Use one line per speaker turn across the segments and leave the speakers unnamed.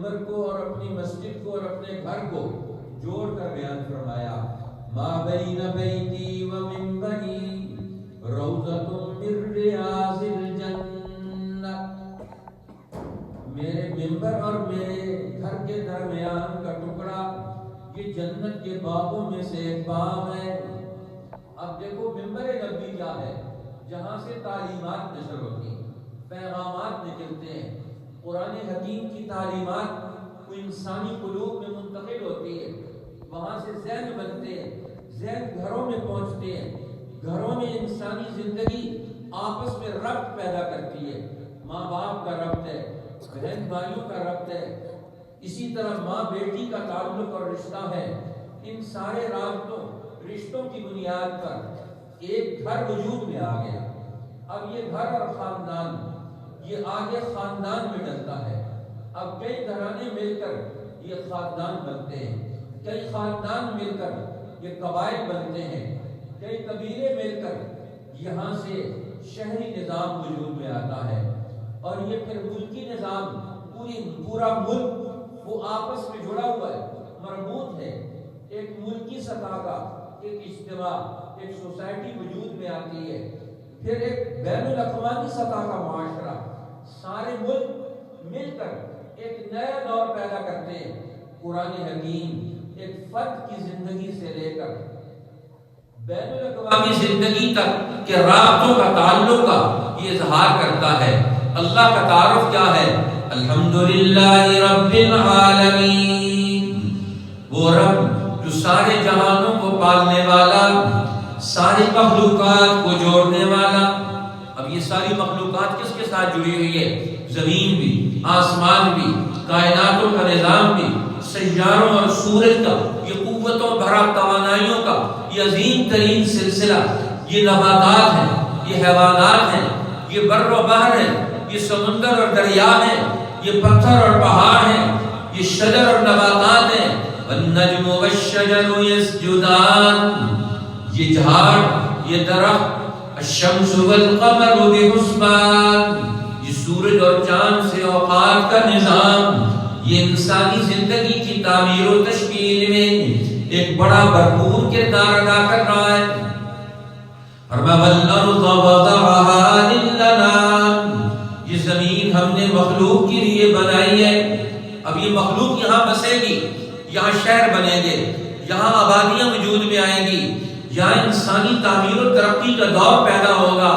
منبر کو اور اپنی مسجد کو اور اپنے گھر کو جوڑ کر بیان فرمایا، ما بین بیتی و منبری روضۃ من ریاض الجنہ، میرے منبر اور میرے گھر کے درمیان کا ٹکڑا یہ جنت کے باغوں میں سے ایک باغ ہے۔ اب دیکھو منبر نبوی کیا ہے؟ جہاں سے تعلیمات نشر ہوتی ہیں، پیغامات نکلتے ہیں، قرآن حکیم کی تعلیمات وہ انسانی قلوب میں منتقل ہوتی ہے، وہاں سے ذہن بنتے ہیں، ذہن گھروں میں پہنچتے ہیں، گھروں میں انسانی زندگی آپس میں ربط پیدا کرتی ہے، ماں باپ کا ربط ہے، بہن بھائیوں کا ربط ہے، اسی طرح ماں بیٹی کا تعلق اور رشتہ ہے۔ ان سارے رابطوں رشتوں کی بنیاد پر ایک گھر وجود میں آ گیا۔ اب یہ گھر اور خاندان یہ آگے خاندان میں ڈلتا ہے۔ اب کئی گھرانے مل کر یہ خاندان بنتے ہیں، کئی خاندان مل کر یہ قبائل بنتے ہیں، کئی قبیلے مل کر یہاں سے شہری نظام وجود میں آتا ہے، اور یہ پھر ملکی نظام پورا ملک وہ آپس میں جڑا ہوا ہے، مربوط ہے۔ ایک ملکی سطح کا ایک اجتماع، ایک سوسائٹی وجود میں آتی ہے، پھر ایک بین الاقوامی سطح کا معاشرہ، سارے ملک مل کر ایک نیا دور پیدا کرتے ہیں۔ قرآن حکیم ایک فرد کی زندگی سے لے کر بین الاقوامی زندگی تک کے رابطوں کا تعلق کا یہ اظہار کرتا ہے۔ اللہ کا تعارف کیا ہے؟ الحمدللہ رب العالمین، وہ رب جو سارے جہانوں کو پالنے والا، ساری مخلوقات کو جوڑنے والا۔ اب یہ ساری مخلوقات کس کے ساتھ جڑی ہوئی ہے؟ زمین بھی، آسمان بھی، کائناتوں کا نظام بھی، سیاروں اور سورج کا یہ قوتوں بھرا توانائیوں کا یہ عظیم ترین سلسلہ، یہ نباتات ہیں، یہ حیوانات ہیں، یہ بر و بحر ہیں، یہ سمندر اور دریا ہیں، یہ پتھر اور پہاڑ ہیں، یہ شجر اور نباتات ہیں۔ والنجم والشجر یسجدان، یہ جھاڑ، یہ درخت، الشمس والقمر بحسبان، یہ سورج اور چاند سے اوقات کا نظام، یہ انسانی زندگی کی تعمیر و تشکیل میں ایک بڑا بھرپور کردار ادا کر رہا ہے۔ وَالْأَرْضَ وَضَعَهَا لِلْأَنَامِ، یہ زمین ہم نے مخلوق کے لیے بنائی ہے۔ اب یہ مخلوق یہاں بسے گی، یہاں شہر بنیں گے، یہاں آبادیاں وجود میں آئیں گی، یہاں انسانی تعمیر و ترقی کا دور پیدا ہوگا،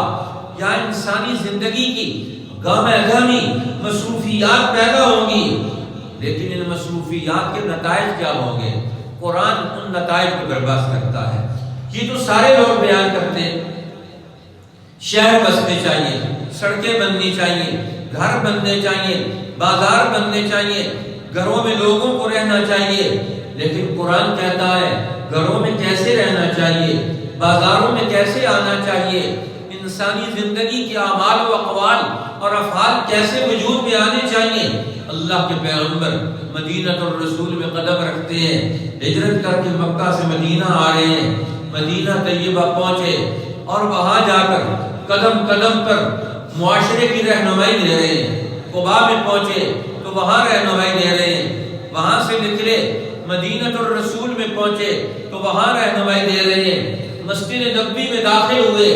یہاں انسانی زندگی کی گامہ گامی مصروفیات پیدا ہوں گی۔ لیکن ان مصروفیات کے نتائج کیا ہوں گے؟ قرآن ان نتائج کو برباد کرتا ہے۔ یہ تو سارے لوگ بیان کرتے ہیں، شہر بسنے چاہیے، سڑکیں بننی چاہیے، گھر بننے چاہیے، بازار بننے چاہیے، گھروں میں لوگوں کو رہنا چاہیے۔ لیکن قرآن کہتا ہے گھروں میں کیسے رہنا چاہیے، بازاروں میں کیسے آنا چاہیے، انسانی زندگی کے اعمال و اقوال اور افعال کیسے وجود میں آنے چاہیے۔ اللہ کے پیغمبر مدینہ الرسول میں قدم رکھتے ہیں، ہجرت کر کے مکہ سے مدینہ آ رہے ہیں، مدینہ طیبہ پہنچے اور وہاں جا کر قدم قدم پر معاشرے کی رہنمائی دے رہے ہیں۔ قباء میں پہنچے تو وہاں رہنمائی دے رہے ہیں، وہاں سے نکلے مدینہ الرسول میں پہنچے تو وہاں رہنمائی دے رہے ہیں۔ مسجد نبوی میں داخل ہوئے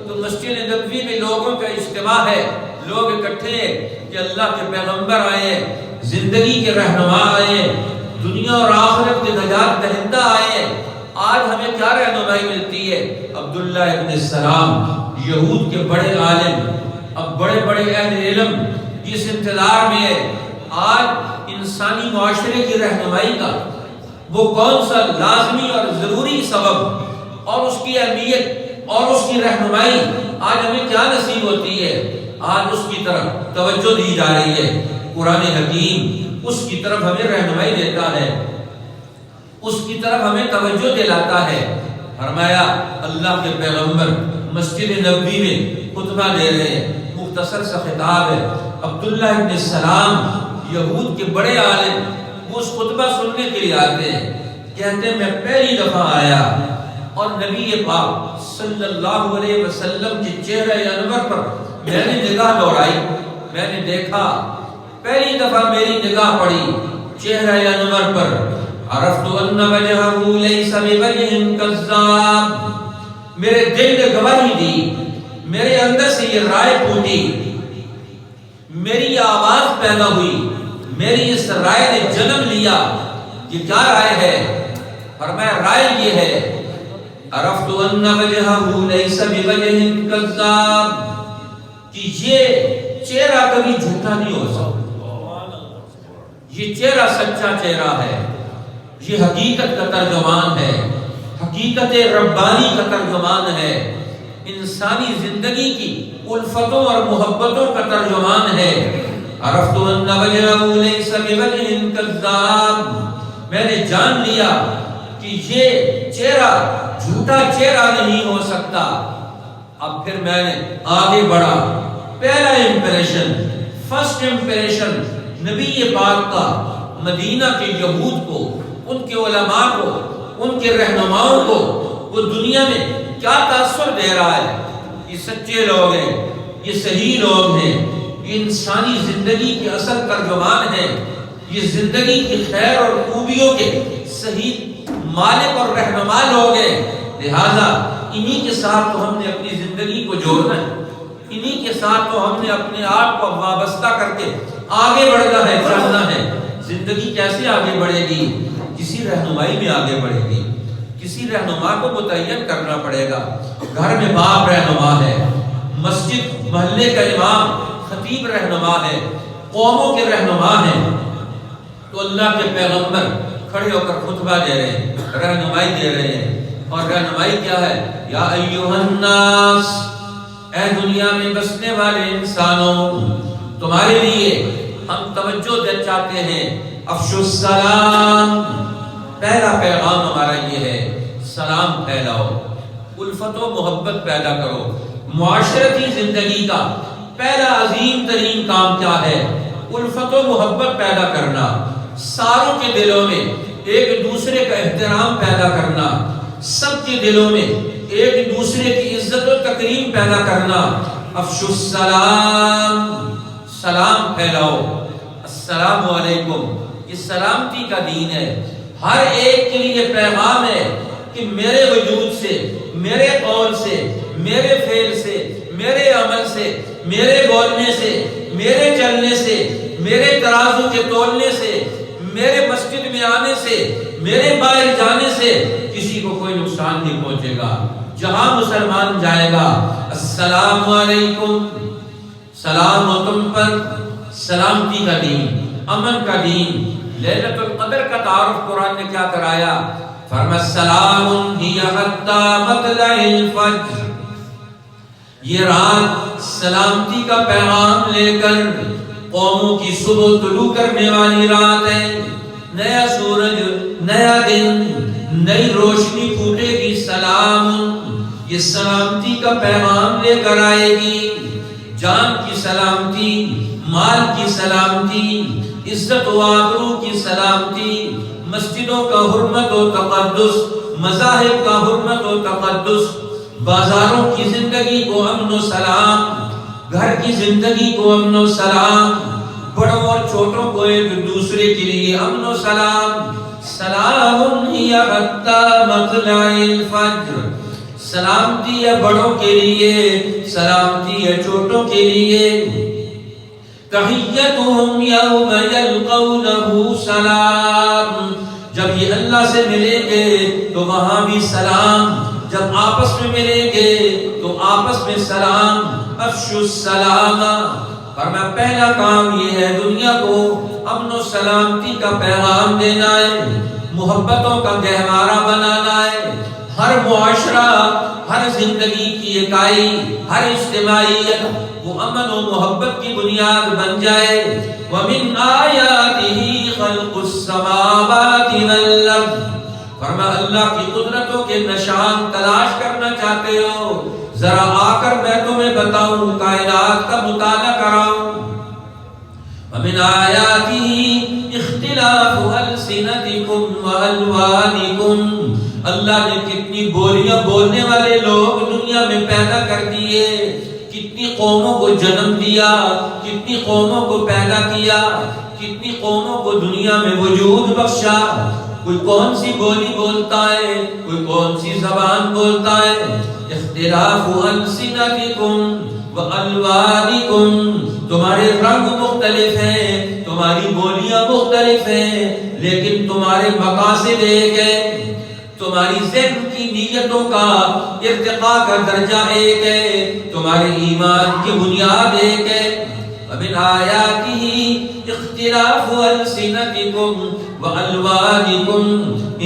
تو مسجد نبوی میں لوگوں کا اجتماع ہے، لوگ اکٹھے ہیں کہ اللہ کے پیغمبر آئے ہیں، زندگی کے رہنما آئے ہیں، دنیا اور آخرت کے نجات دہندہ آئے ہیں۔ آج ہمیں کیا رہنمائی ملتی ہے؟ عبداللہ ابن السلام یہود کے بڑے عالم، اب بڑے بڑے اہل علم اس انتظار میں ہے آج انسانی معاشرے کی رہنمائی کا وہ کون سا لازمی اور ضروری سبب اور اس کی اہمیت اور اس کی رہنمائی آج ہمیں کیا نصیب ہوتی ہے؟ آج اس کی طرف توجہ دی جا رہی ہے۔ قرآن حکیم اس کی طرف ہمیں رہنمائی دیتا ہے، اس کی طرف ہمیں توجہ دلاتا ہے۔ فرمایا اللہ کے پیغمبر مسجد نبوی میں خطبہ دے رہے ہیں، مختصر سا خطاب ہے۔ عبداللہ ابن السلام یہود کے بڑے عالم وہ اس خطبہ سننے کے لیے آتے ہیں، کہتے ہیں میں پہلی دفعہ آیا اور نبی پاک صلی اللہ علیہ وسلم کے چہرہ انور پر میں نے نگاہ دوڑائی، میں نے دیکھا پہلی دفعہ میری نگاہ پڑی چہرہ انور پر، عرفت ان وجهه ليس بوجه كذاب، میرے دل نے گواہی دی، میرے اندر سے یہ رائے پھوٹی، میری آواز پیدا ہوئی، میری اس رائے نے جنم لیا۔ یہ کیا رائے ہے؟ فرمایا رائے یہ ہے، عرفت ان وجهه ليس بوجه كذاب، کہ یہ چہرہ کبھی جھوٹا نہیں ہو سکتا، یہ چہرہ سچا چہرہ ہے، یہ حقیقت کا ترجمان ہے، حقیقت ربانی کا ترجمان ہے، انسانی زندگی کی الفتوں اور محبتوں کا ترجمان ہے۔ عرفت ان وجهه ليس بوجه كذاب، میں نے جان لیا کہ یہ چہرہ جھوٹا چہرہ نہیں ہو سکتا۔ اب پھر میں نے آگے بڑھا، پہلا امپریشن، فرسٹ امپریشن نبی پاک کا مدینہ کے یہود کو، ان کے علماء کو، ان کے رہنماؤں کو وہ دنیا میں کیا تاثر دے رہا ہے۔ یہ سچے لوگ ہیں، یہ صحیح لوگ ہیں، یہ انسانی زندگی کے اصل ترجمان ہیں، یہ زندگی کی خیر اور خوبیوں کے صحیح مالک اور رہنما لوگ ہیں۔ لہذا انہی کے ساتھ تو ہم نے اپنی زندگی کو جوڑنا ہے، انہی کے ساتھ تو ہم نے اپنے آپ کو وابستہ کر کے آگے بڑھنا ہے، چلنا ہے۔ زندگی کیسے آگے بڑھے گی؟ کسی رہنمائی میں آگے بڑھے گی، کسی رہنما کو متعین کرنا پڑے گا۔ گھر میں باپ رہنما ہے، مسجد محلے کا امام خطیب رہنما ہے، قوموں کے رہنما ہیں، تو اللہ کے پیغمبر کھڑے ہو کر خطبہ دے رہے ہیں، رہنمائی دے رہے ہیں۔ اور رہنمائی کیا ہے؟ یا ایھا الناس، اے دنیا میں بسنے والے انسانوں، تمہارے لیے ہم توجہ دے چاہتے ہیں، افشوا السلام، پہلا پیغام ہمارا یہ ہے، سلام پھیلاؤ، الفت و محبت پیدا کرو۔ معاشرتی زندگی کا پہلا عظیم ترین کام کیا ہے؟ الفت و محبت پیدا کرنا، ساروں کے دلوں میں ایک دوسرے کا احترام پیدا کرنا، سب کے دلوں میں ایک دوسرے کی عزت و تکریم پیدا کرنا۔ افشوا السلام، سلام پھیلاؤ، السلام علیکم، یہ سلامتی کا دین ہے۔ ہر ایک کے لیے پیغام ہے کہ میرے وجود سے، میرے قول سے، میرے فعل سے، میرے عمل سے، میرے بولنے سے، میرے چلنے سے، میرے ترازو کے تولنے سے، میرے مسجد میں آنے سے، میرے باہر جانے سے کسی کو کوئی نقصان نہیں پہنچے گا۔ جہاں مسلمان جائے گا، السلام علیکم، سلام ہو تم پر، سلامتی کا دین، امن کا دین۔ لیلۃ القدر کا تعارف قرآن نے کیا کرایا؟ فرمایا السلام ہی حتی مطلع الفجر، یہ رات سلامتی کا پیغام لے کر قوموں کی صبح طلوع کرنے والی رات ہے۔ نیا سورج، نیا دن، نئی روشنی پھوٹے گی، سلام، یہ سلامتی کا پیغام لے کر آئے گی۔ جان کی سلامتی، مال کی سلامتی، عزت و آبرو کی سلامتی، مسجدوں کا حرمت و تقدس، مذاہب کا حرمت و تقدس، بازاروں کی زندگی کو امن و سلام، گھر کی زندگی کو امن و سلام، بڑوں اور چھوٹوں کو ایک دوسرے کے لیے امن و سلام۔ سلام ہی حتی مطلع الفجر، سلامتی ہے بڑوں کے لیے، سلامتی ہے چھوٹوں کے لیے۔ تحیتہم یوم یلقونہ سلام، جب یہ اللہ سے ملیں گے تو وہاں بھی سلام، جب آپس میں ملیں گے تو آپس میں سلام۔ افشوا السلام، فرمایا پہلا کام یہ ہے دنیا کو امن و سلامتی کا پیغام دینا ہے، محبتوں کا گہوارہ بنانا ہے۔ ہر معاشرہ، ہر زندگی کی اکائی، ہر اجتماعیت وہ امن و محبت کی بنیاد بن جائے۔ وَمِنْ آيَاتِهِ خَلْقُ السَّمَاوَاتِ وَالْأَرْضِ، فرمایا اللہ کی قدرتوں کے نشان تلاش کرنا چاہتے ہو، ذرا آ کر میں تمہیں بتاؤں، کائنات کا مطالعہ کراؤں۔ وَمِنْ آيَاتِهِ اخْتِلَافُ أَلْسِنَتِكُمْ وَأَلْوَانِكُمْ، اللہ نے کتنی بولیاں بولنے والے لوگ دنیا میں پیدا کر دیے، کتنی کتنی قوموں کو جنم دیا، کتنی قوموں کو پیدا کیا، کتنی قوموں کو دنیا میں وجود بخشا. کوئی کون سی بولی بولتا ہے، کوئی کون سی زبان بولتا ہے. اختلاف السنتکم والوانکم، تمہارے رنگ مختلف ہیں، تمہاری بولیاں مختلف ہیں، لیکن تمہارے مقاصد ایک ہے، تمہاری ذہن کی نیتوں کا ارتقاء کا درجہ ایک ہے، تمہارے ایمان کی بنیاد ایک ہے. ومن آیاتہ اختلاف السنتکم والوانکم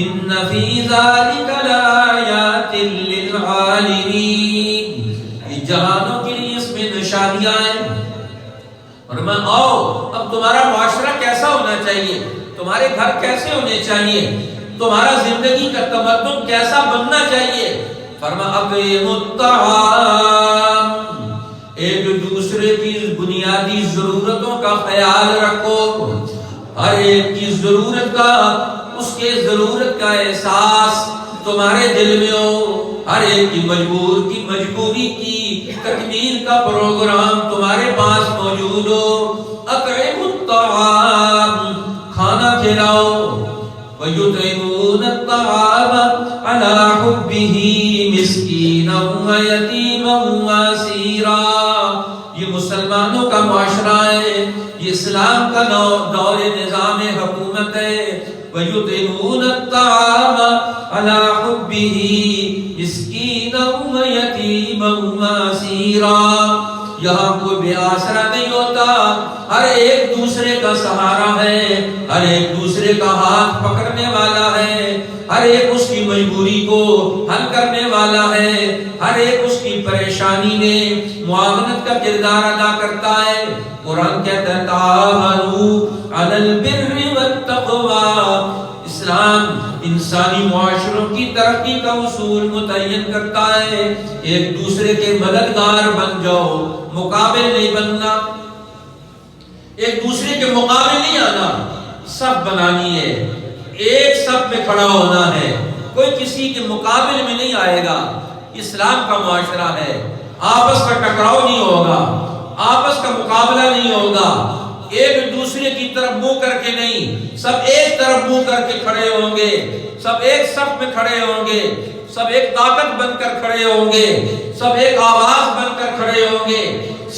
ان فی ذلک لآیات للعالمین. یہ جہانوں کے لیے اس میں نشانیاں ہیں. اور میں آؤ اب تمہارا معاشرہ کیسا ہونا چاہیے، تمہارے گھر کیسے ہونے چاہیے، تمہارا زندگی کا تمدن کیسا بننا چاہیے. فرمایا اطعموا الطعام، ایک دوسرے کی بنیادی ضرورتوں کا خیال رکھو. ہر ایک کی ضرورت کا، اس کے ضرورت کا احساس تمہارے دل میں ہو. ہر ایک کی مجبوری کی تکمیل کا پروگرام تمہارے پاس موجود ہو. اطعموا الطعام، کھانا کھلاؤ. وَيُطْعِمُونَ الطَّعَامَ عَلَى حُبِّهِ مِسْكِينًا وَيَتِيمًا وَأَسِيرًا. یہ مسلمانوں کا معاشرہ ہے، یہ اسلام کا دور نظام حکومت ہے. وَيُطْعِمُونَ الطَّعَامَ عَلَى حُبِّهِ مِسْكِينًا وَيَتِيمًا وَأَسِيرًا. یہاں کوئی بے آسرا نہیں ہوتا، ہر ایک دوسرے کا سہارا ہے، ہر ایک دوسرے کا ہاتھ پکڑنے والا ہے، ہر ایک اس کی مجبوری کو حل کرنے والا ہے، ہر ایک اس کی پریشانی میں معاونت کا کردار ادا کرتا ہے. قرآن کہتا ہے تعاونوا علی البر والتقوی. اسلام انسانی معاشروں کی ترقی کا اصول متعین کرتا ہے. ایک دوسرے کے مددگار بن جاؤ، مقابل نہیں بننا، ایک دوسرے کے مقابل نہیں آنا، سب بنانی ہے، ایک سب میں کھڑا ہونا ہے، کوئی کسی کے مقابل میں نہیں آئے گا. اسلام کا معاشرہ ہے، آپس کا ٹکراؤ نہیں ہوگا، آپس کا مقابلہ نہیں ہوگا، ایک دوسرے کی طرف منہ کر کے نہیں، سب ایک طرف منہ کر کے کھڑے ہوں گے، سب ایک صف میں کھڑے ہوں گے، سب ایک طاقت بن کر کھڑے ہوں گے، سب ایک آواز بن کر کھڑے ہوں گے،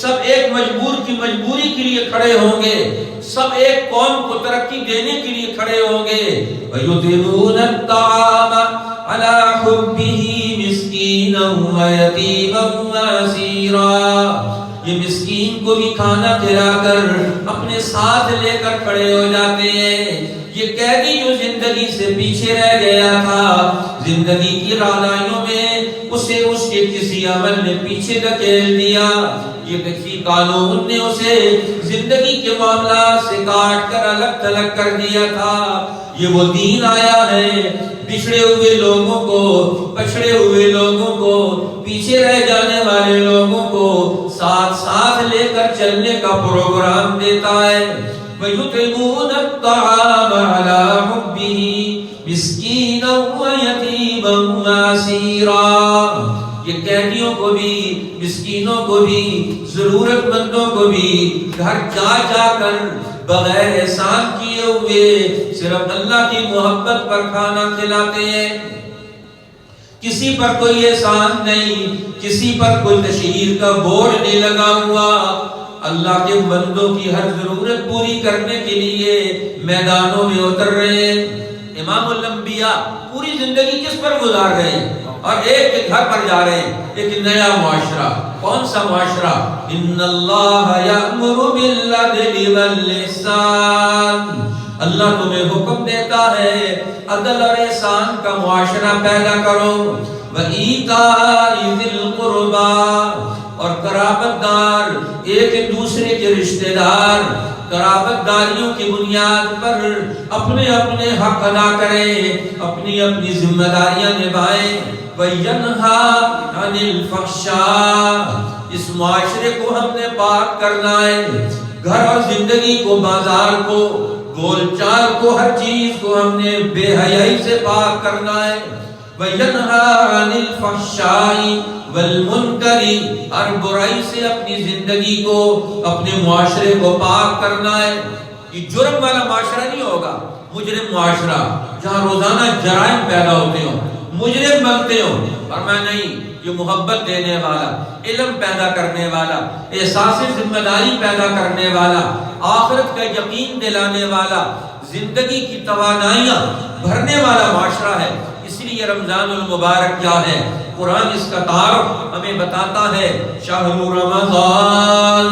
سب ایک مجبور کی مجبوری کے لیے کھڑے ہوں گے، سب ایک قوم کو ترقی دینے کے لیے کھڑے ہوں گے. وَيُطْعِمُونَ الطَّعَامَ عَلَى حُبِّهِ مِسْكِينًا وَيَتِيمًا وَأَسِيرًا. یہ مسکین کو بھی کھانا کھلا کر اپنے ساتھ لے کر کھڑے ہو جاتے ہیں. یہ قیدی جو زندگی سے پیچھے رہ گیا تھا، زندگی کی رہنمائیوں میں اسے اس کے کسی عمل نے پیچھے دھکیل دیا، یہ کسی قانون نے اسے زندگی کے معاملات سے کاٹ کر الگ تھلگ کر دیا تھا. یہ وہ دین آیا ہے، بچھڑے ہوئے لوگوں کو، پچھڑے ہوئے لوگوں کو، پیچھے رہ جانے والے لوگوں کو ساتھ ساتھ لے کر چلنے کا پروگرام دیتا ہے. وَيُطْعِمُونَ الطَّعَامَ عَلَى حُبِّهِ مِسْكِينًا وَيَتِيمًا وَأَسِيرًا. یہ قیدیوں کو بھی، مسکینوں کو بھی، ضرورت مندوں کو بھی گھر جا جا کر بغیر احسان کیے ہوئے صرف اللہ کی محبت پر کھانا کھلاتے ہیں. کسی پر کوئی احسان نہیں، کسی پر کوئی تشہیر کا بورڈ نہیں لگا ہوا. اللہ کے بندوں کی ہر ضرورت پوری کرنے کے لیے میدانوں میں اتر رہے ہیں. امام الانبیاء پوری زندگی کس پر گزار رہے ہیں اور ایک کے گھر پر جا رہے ہیں. ایک نیا معاشرہ. کون سا معاشرہ؟ ان اللہ یأمر بالعدل والاحسان. اللہ تمہیں حکم دیتا ہے عدل اور احسان کا معاشرہ پیدا کرو. وَإِيتَاءِ ذِي الْقُرْبَى، اور قرابت دار، ایک دوسرے کے رشتہ دار قرابت داریوں کی بنیاد پر اپنے اپنے حق ادا کریں، اپنی اپنی ذمہ داریاں نبھائیں. وَيَنْهَا عَنِ الْفَحْشَاءِ، اس معاشرے کو ہم نے پاک کرنا ہے. گھر اور زندگی کو، بازار کو، بول چال کو، ہر چیز کو ہم نے بے حیائی سے پاک کرنا ہے. وَيَنْهَى عَنِ الْفَحْشَاءِ وَالْمُنْكَرِ، ہر برائی سے اپنی زندگی کو، اپنے معاشرے کو پاک کرنا ہے۔ یہ جرم والا معاشرہ نہیں ہوگا، مجرم معاشرہ جہاں روزانہ جرائم پیدا ہوتے ہوں، مجرم بنتے ہوں، فرمایا نہیں، یہ محبت دینے والا، علم پیدا کرنے والا، احساس ذمہ داری پیدا کرنے والا، آخرت کا یقین دلانے والا، زندگی کی توانائیاں بھرنے والا معاشرہ ہے۔ اس لیے رمضان المبارک کیا ہے؟ قرآن اس کا تعارف ہمیں بتاتا ہے، شہر رمضان،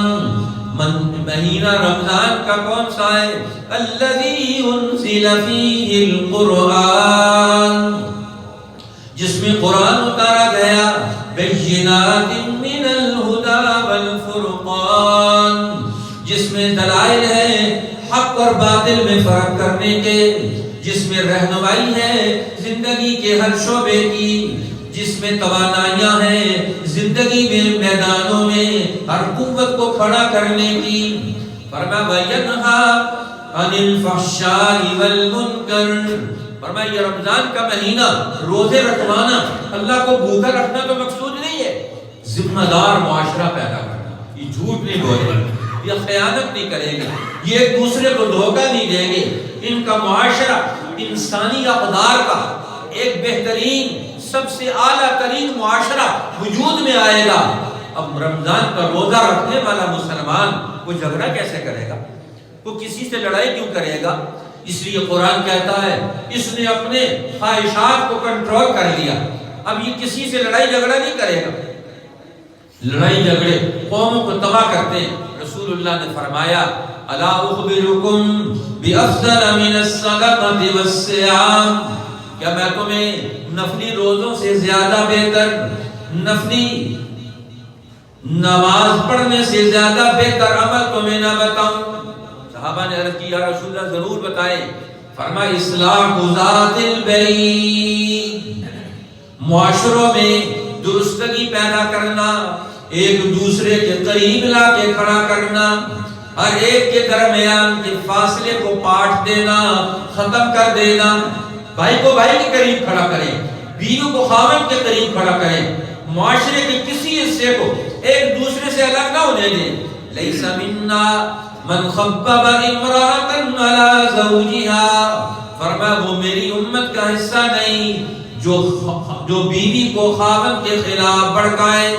مہینہ رمضان کا کون سا ہے؟ الذی انزل فیہ القرآن، جس میں قرآن اتارا گیا، بینات من الہدی والفرقان، جس میں دلائل ہے حق اور باطل میں فرق کرنے کے، جس میں رہنمائی ہے زندگی کے ہر شعبے کی، جس میں توانائیاں ہیں زندگی میں میدانوں میں ہر قوت کو کھڑا کرنے کی۔ فرمایا وَيَنْهَى عَنِ الْفَحْشَاءِ وَالْمُنْكَرِ، فرمایا یہ رمضان کا مہینہ روزے رکھوانا، اللہ کو بھوکا رکھنا تو مقصود نہیں ہے، ذمہ دار معاشرہ پیدا کرنا۔ یہ جھوٹ نہیں بولے گا، یہ خیانت نہیں کرے گا، یہ ایک دوسرے کو دھوکہ نہیں دیں گے۔ ان کا معاشرہ انسانی اقدار کا ایک بہترین، سب سے اعلیٰ ترین معاشرہ وجود میں آئے گا۔ اب رمضان کا روزہ رکھنے والا مسلمان وہ جھگڑا کیسے کرے گا؟ وہ کسی سے لڑائی کیوں کرے گا؟ اس لیے قرآن کہتا ہے اس نے اپنے خواہشات کو کنٹرول کر لیا، اب یہ کسی سے لڑائی جھگڑا نہیں کرے گا۔ لڑائی جھگڑے قوموں کو تباہ کرتے ہیں۔ رسول اللہ نے فرمایا الا اخبرکم بافضل من الصدقۃ والصیام، کیا میں تمہیں نفلی روزوں سے زیادہ بہتر، نفلی نماز پڑھنے سے زیادہ بہتر عمل تمہیں نہ بتاؤں؟ صحابہ نے عرض کی یا رسول اللہ ضرور بتائیں۔ فرمایا اصلاح ذات البین، معاشروں میں درستگی پیدا کرنا، ایک دوسرے کے قریب لا کے کھڑا کرنا، ہر ایک کے درمیان کے فاصلے کو پاٹ دینا، ختم کر دینا، بھائی کو بھائی کے قریب کھڑا کریں، بیوی کو خاوند کے قریب کھڑا کریں، معاشرے کے کسی حصے کو ایک دوسرے سے الگ نہ ہونے دیں۔ لیس منا من خبب امرأة علی زوجہا، فرمایا وہ میری امت کا حصہ نہیں جو بیوی کو خاوند کے خلاف بھڑکائے،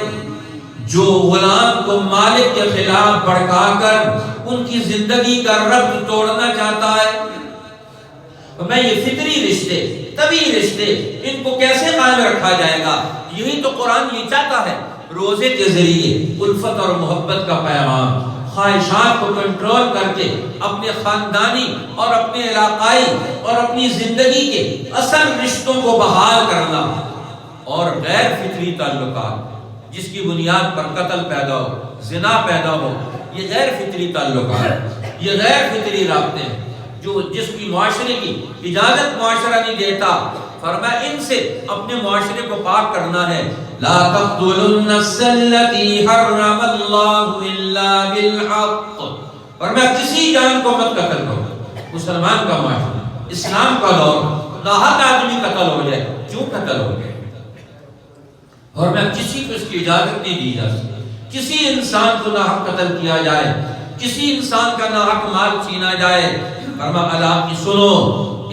جو غلام کو مالک کے خلاف بھڑکا کر ان کی زندگی کا ربط توڑنا چاہتا ہے۔ میں یہ فطری رشتے، طبی رشتے، ان کو کیسے قائم رکھا جائے گا؟ یہی تو قرآن یہ چاہتا ہے، روزے کے ذریعے الفت اور محبت کا پیغام، خواہشات کو کنٹرول کر کے اپنے خاندانی اور اپنے علاقائی اور اپنی زندگی کے اصل رشتوں کو بحال کرنا، اور غیر فطری تعلقات جس کی بنیاد پر قتل پیدا ہو، زنا پیدا ہو، یہ غیر فطری تعلقات، یہ غیر فطری رابطے ہیں جس کی معاشرے کی اجازت معاشرہ نہیں دیتا۔ فرمایا ان سے اپنے معاشرے کو پاک کرنا ہے۔ لا تقتلوا النفس التي حرم الله الا بالحق، فرمایا کسی جان کو مت قتل کرو۔ مسلمان کا معاشرہ، اسلام کا دور، ناحق آدمی قتل ہو جائے، کیوں قتل ہو گئے؟ اور میں کسی کو اس کی اجازت نہیں دی جا سکتی، کسی انسان کو ناحق قتل کیا جائے، کسی انسان کا ناحق مال چھینا جائے۔ فرمایا الا کی سنو،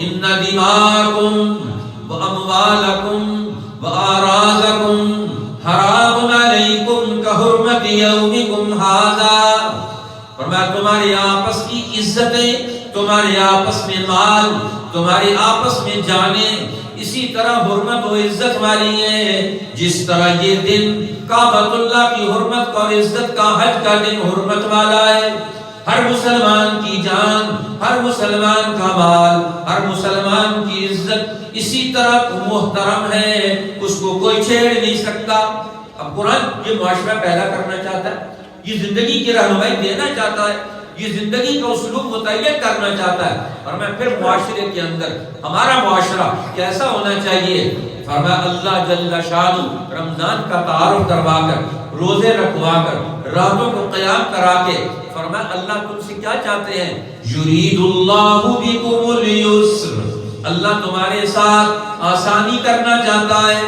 ان دماءکم واموالکم واعراضکم حرام علیکم کحرمت یومکم ھذا، فرمایا تمہاری آپس کی عزتیں، تمہارے آپس میں مال، تمہاری آپس میں جانیں اسی طرح حرمت و عزت والی ہے، جس طرح یہ دن کعبۃ اللہ کی حرمت اور عزت کا حج کا دن حرمت والا ہے۔ ہر مسلمان کی جان، ہر مسلمان کا مال، ہر مسلمان کی عزت اسی طرح محترم ہے، اس کو کوئی چھیڑ نہیں سکتا۔ اب قرآن یہ معاشرہ پیدا کرنا چاہتا ہے، یہ زندگی کی رہنمائی دینا چاہتا ہے، یہ زندگی کا اسلوب متعین کرنا چاہتا ہے۔ اور میں پھر معاشرے کے اندر ہمارا معاشرہ کیسا ہونا چاہیے؟ فرمایا اللہ جل شانہ رمضان کا تعارف کروا کر، روزے رکھوا کر، راتوں کو قیام کرا کے، فرمایا اللہ تم سے کیا چاہتے ہیں؟ یرید اللہ بکم اليسر، اللہ تمہارے ساتھ آسانی کرنا چاہتا ہے،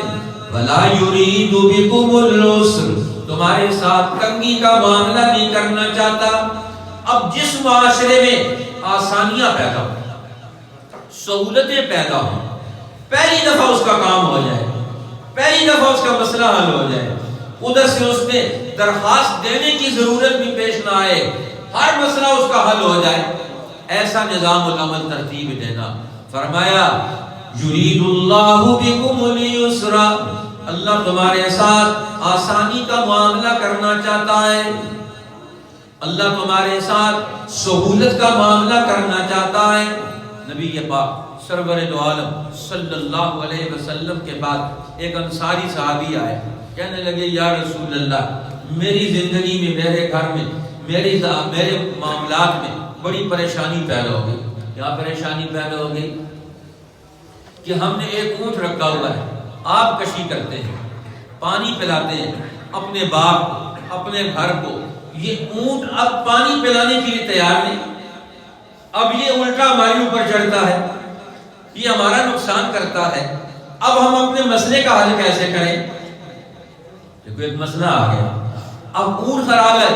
وَلَا يُرِيدُ بِكُمُ الْعُسْرَ، تمہارے ساتھ تنگی کا معاملہ نہیں کرنا چاہتا۔ اب جس معاشرے میں آسانیاں پیدا ہوں، سہولتیں پیدا ہوں، پہلی دفعہ اس کا کام ہو جائے، پہلی دفعہ اس کا مسئلہ حل ہو جائے، ادھر سے اس نے درخواست دینے کی ضرورت بھی پیش نہ آئے، ہر مسئلہ اس کا حل ہو جائے، ایسا نظام العمل ترتیب دینا۔ فرمایا یرید اللہ بکم اليسر، اللہ تمہارے ساتھ آسانی کا معاملہ کرنا چاہتا ہے، اللہ تمہارے ساتھ سہولت کا معاملہ کرنا چاہتا ہے۔ نبی پاک سرور دو عالم صلی اللہ علیہ وسلم کے بعد ایک انصاری صحابی آئے، کہنے لگے یا رسول اللہ، میری زندگی میں، میرے گھر میں، میرے معاملات میں بڑی پریشانی پیدا ہو گئی۔ کیا پریشانی پیدا ہو گئی؟ کہ ہم نے ایک اونٹ رکھا ہوا ہے، آپ کشی کرتے ہیں، پانی پلاتے ہیں اپنے باغ کو، اپنے گھر کو، یہ اونٹ اب پانی پلانے کے لیے تیار نہیں، اب یہ الٹا ہمارے اوپر چڑھتا ہے، یہ ہمارا نقصان کرتا ہے، اب ہم اپنے مسئلے کا حل کیسے کریں؟ دیکھو ایک مسئلہ آ گیا، اب اونٹ خراب ہے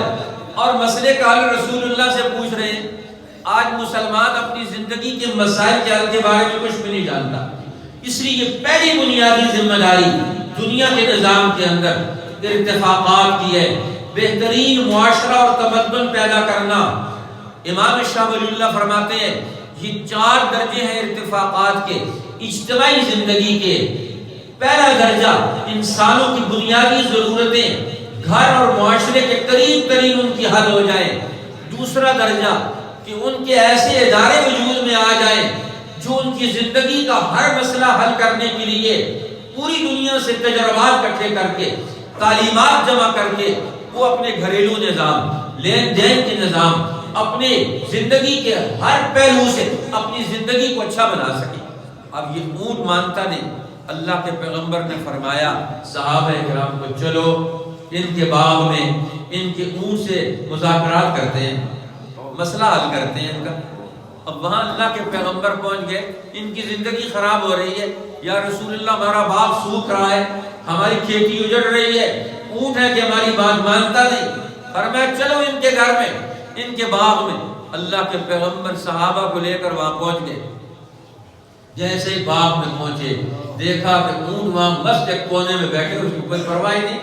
اور مسئلے کا حل رسول اللہ سے پوچھ رہے ہیں۔ آج مسلمان اپنی زندگی کے مسائل کے حل کے بارے میں کچھ بھی نہیں جانتا، اس لیے یہ پہلی بنیادی ذمہ داری دنیا کے نظام کے اندر ارتفاقات کی ہے، بہترین معاشرہ اور تمدن پیدا کرنا۔ امام شاہ ولی اللہ فرماتے ہیں یہ 4 درجے ہیں ارتفاقات کے، اجتماعی زندگی کے۔ پہلا درجہ انسانوں کی بنیادی ضرورتیں گھر اور معاشرے کے قریب ترین ان کی حل ہو جائے۔ دوسرا درجہ کہ ان کے ایسے ادارے وجود میں آ جائیں جو ان کی زندگی کا ہر مسئلہ حل کرنے کے لیے پوری دنیا سے تجربات اکٹھے کر کے، تعلیمات جمع کر کے، وہ اپنے گھریلو نظام، لین دین کے نظام، اپنے زندگی کے ہر پہلو سے اپنی زندگی کو اچھا بنا سکے۔ اب یہ اونٹ مانتا نہیں، اللہ کے پیغمبر نے فرمایا صحابہ کرام کو چلو ان کے باغ میں ان کے اونٹ سے مذاکرات کرتے ہیں، مسئلہ حل کرتے ہیں ان کا۔ اب وہاں اللہ کے پیغمبر پہنچ گئے، ان کی زندگی خراب ہو رہی ہے، یا رسول اللہ ہمارا باغ سوکھ رہا ہے، ہماری کھیتی اجڑ رہی ہے، اونٹ ہے کہ ہماری بات مانتا نہیں۔ فرمایا چلو ان کے گھر میں، ان کے باغ میں۔ اللہ کے پیغمبر صحابہ کو لے کر وہاں پہنچ گئے۔ جیسے ہی باغ میں پہنچے دیکھا کہ اونٹ وہاں مست ایک کونے میں بیٹھے، اس کو کوئی پرواہ نہیں۔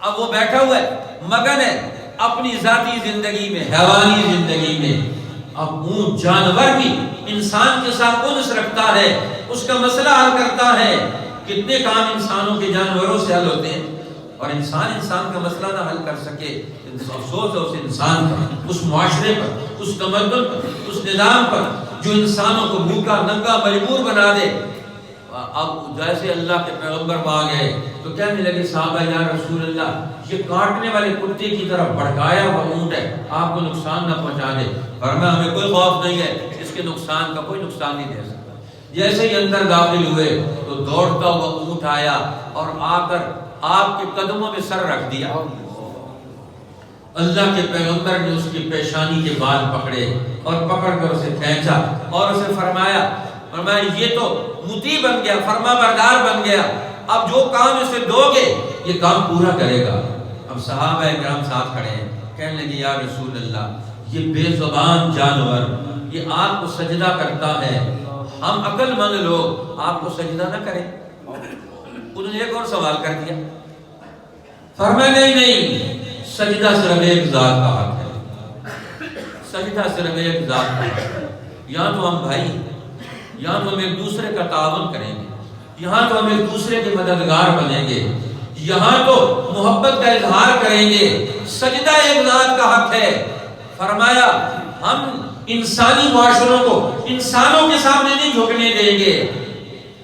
اب وہ بیٹھا ہوا ہے، مگن ہے اپنی ذاتی زندگی میں، حیوانی زندگی میں۔ اب اونٹ جانور بھی انسان کے ساتھ انس رکھتا ہے، اس کا مسئلہ حل کرتا ہے۔ کتنے کام انسانوں کے جانوروں سے حل ہوتے ہیں، اور انسان کا مسئلہ نہ حل کر سکے، افسوس ہے اس انسان پر، اس معاشرے پر، اس تمدن پر، اس نظام پر جو انسانوں کو بھوکا ننگا مجبور بنا دے۔ اب جیسے اللہ کے پیغمبر وہاں گئے تو کہنے لگے صحابہ یا رسول اللہ یہ کاٹنے والے کتے کی طرف بھڑکایا ہوا اونٹ ہے، آپ کو نقصان نہ پہنچا دے۔ فرمایا ہمیں کوئی خوف نہیں ہے، اس کے نقصان کا کوئی نقصان نہیں دے سکتا۔ جیسے ہی اندر داخل ہوئے تو دوڑتا ہوا اونٹ آیا اور آ کر آپ کے قدموں میں سر رکھ دیا۔ اللہ کے پیغمبر نے اس کی پیشانی کے بال پکڑے اور پکڑ کر اسے کھینچا اور اسے فرمایا یہ تو مطیع بن گیا، فرما بردار بن گیا، اب جو کام اسے دو گے یہ کام پورا کرے گا۔ اب صحابہ کرام ساتھ کھڑے ہیں، کہنے لگے یا رسول اللہ یہ بے زبان جانور یہ آپ کو سجدہ کرتا ہے، ہم عقل مند لوگ آپ کو سجدہ نہ کریں۔ انہوں نے ایک اور سوال کر دیا، فرمایا نہیں، سجدہ صرف ایک ذات کا حق ہے، سجدہ صرف ایک ذات کا حق ہے۔ یہاں تو ہم بھائی، یہاں تو ہم ایک دوسرے کا تعاون کریں گے، یہاں تو ہم ایک دوسرے کے مددگار بنیں گے، یہاں تو محبت کا اظہار کریں گے، سجدہ ایک ذات کا حق ہے۔ فرمایا ہم انسانی معاشروں کو انسانوں کے سامنے نہیں جھکنے دیں گے،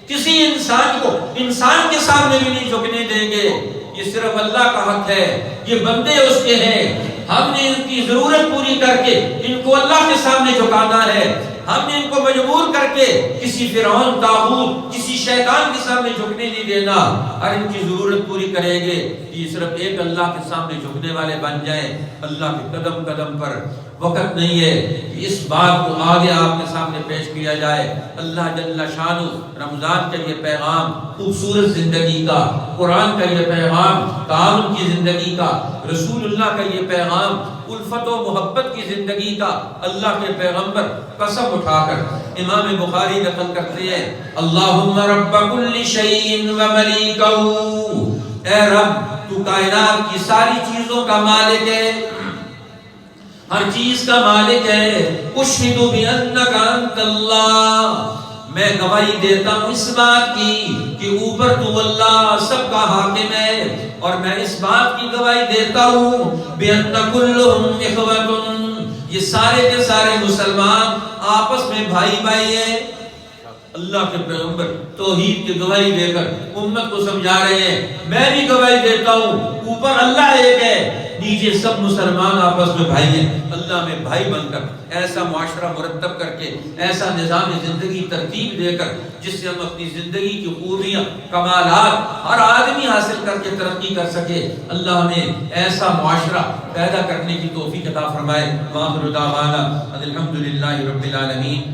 کسی انسان کو انسان کے سامنے بھی نہیں جھکنے دیں گے، یہ صرف اللہ کا حق ہے، یہ بندے اس کے ہیں، ہم نے ان کی ضرورت پوری کر کے ان کو اللہ کے سامنے جھکانا ہے، ہم نے ان کو مجبور کر کے کسی فرعون، طاغوت، کسی شیطان کے سامنے جھکنے نہیں دینا، اور ان کی ضرورت پوری کریں گے، یہ صرف ایک اللہ کے سامنے جھکنے والے بن جائیں۔ اللہ کے قدم قدم پر وقت نہیں ہے کہ اس بات کو آگے آپ کے سامنے پیش کیا جائے۔ اللہ جل شانہ رمضان کا یہ پیغام خوبصورت زندگی کا، قرآن کا یہ پیغام تعاون کی زندگی کا، رسول اللہ کا یہ پیغام الفت و محبت کی زندگی کا، اللہ کے پیغمبر قسم اٹھا کر امام بخاری نقل کرتے ہیں، اللہم رب کل شیء و ملیکہ، اے رب تو کائنات کی ساری چیزوں کا مالک ہے، ہر چیز کا مالک ہے، اشہد بانک انت اللہ، میں گواہی دیتا ہوں اس بات کی کہ اوپر تو اللہ سب کا حاکم ہے، اور میں اس بات کی گواہی دیتا ہوں بان کلہم اخوۃ، یہ سارے کے سارے مسلمان آپس میں بھائی بھائی ہیں۔ اللہ کے پیغمبر توحید کی گواہی دے کر امت کو سمجھا رہے ہیں، میں بھی گواہی دیتا ہوں اوپر اللہ ایک ہے، نیچے سب مسلمان آپس میں بھائی ہیں۔ اللہ میں بھائی بن کر ایسا معاشرہ مرتب کر کے، ایسا نظام زندگی ترتیب دے کر جس سے ہم اپنی زندگی کی خوبیاں کمالات ہر آدمی حاصل کر کے ترقی کر سکے، اللہ ہمیں ایسا معاشرہ پیدا کرنے کی توفیق عطا فرمائے۔ وآخر دعوانا الحمدللہ رب العالمین۔